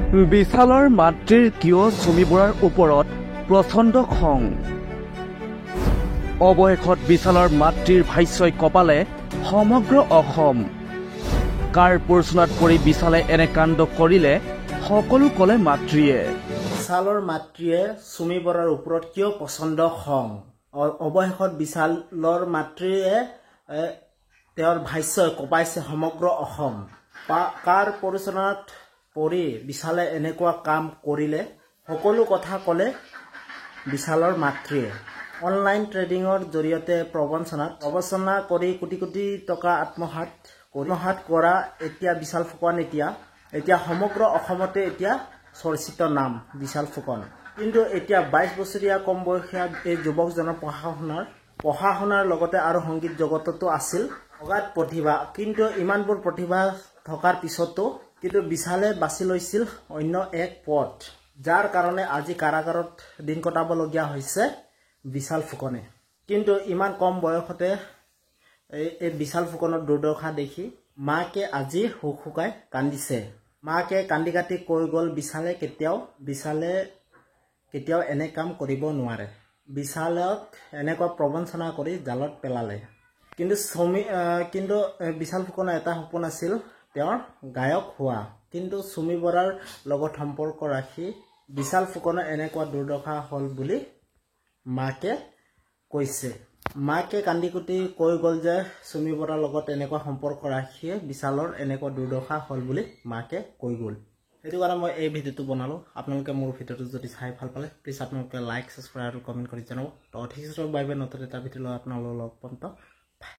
বিশালৰ মাতৃৰ কিয় চুমি বৰাৰ ওপৰত প্ৰচণ্ড খং। অৱশেষত বিশালৰ মাতৃৰ ভাষ্যই কপালে সমগ্ৰ অসম। কাৰ প্ৰৰোচনাত পৰি বিশালে এনে কাণ্ড কৰিলে সকলো কলে মাতৃয়ে। বিশালৰ মাতৃয়ে চুমি বৰাৰ ওপৰত কিয় প্ৰচণ্ড খং। অৱশেষত বিশালৰ মাতৃয়ে তেওঁৰ ভাষ্যই কপাইছে সমগ্ৰ অসম। কাৰ প্ৰৰোচনাত পৰি বিশালে এনেকুৱা কাম কৰিলে সকলো কথা ক'লে বিশালৰ মাতৃয়ে। অনলাইন ট্ৰেডিঙৰ জৰিয়তে প্ৰবঞ্চনা কৰি কোটি কোটি টকা আত্মসাৎ কৰা এতিয়া বিশাল ফুকন এতিয়া সমগ্ৰ অসমতে এতিয়া চৰ্চিত নাম বিশাল ফুকন। কিন্তু এতিয়া 22 বছৰীয়া কম বয়সীয়া এই যুৱকজনৰ পঢ়া শুনাৰ লগতে আৰু সংগীত জগততো আছিল অগাধ প্ৰতিভা। কিন্তু ইমানবোৰ প্ৰতিভা থকাৰ পিছতো কিন্তু বিশালে বাছি লৈছিল অন্য এক পথ, যাৰ কাৰণে আজি কাৰাগাৰত দিন কটাবলগীয়া হৈছে বিশাল ফুকনে। কিন্তু ইমান কম বয়সতে এই বিশাল ফুকনৰ দুৰ্দশা দেখি মাকে আজি হুকহুকাই কান্দিছে। মাকে কান্দি কাটি কৈ গ'ল বিশালে কেতিয়াও এনে কাম কৰিব নোৱাৰে। বিশালক এনেকুৱা প্ৰবঞ্চনা কৰি জালত পেলালে। কিন্তু বিশাল ফুকনৰ এটা সপোন আছিল তেওঁৰ গায়ক হোৱা। কিন্তু চুমি বৰাৰ লগত সম্পৰ্ক ৰাখি বিশাল ফুকনৰ এনেকুৱা দুৰ্দশা হ'ল বুলি মাকে কৈছে। মাকে কান্দি কুটি কৈ গ'ল যে চুমি বৰাৰ লগত এনেকুৱা সম্পৰ্ক ৰাখিয়ে বিশালৰ এনেকুৱা দুৰ্দশা হ'ল বুলি মাকে কৈ গ'ল। সেইটো কাৰণে মই এই ভিডিঅ'টো বনালোঁ। আপোনালোকে মোৰ ভিডিঅ'টো যদি চাই ভাল পালে প্লিজ আপোনালোকে লাইক, ছাবস্ক্ৰাইব আৰু কমেণ্ট কৰি জনাব। তো ঠিক আছে, নতুন এটা ভিডিঅ' লৈ আপোনালোকক লগ পাম।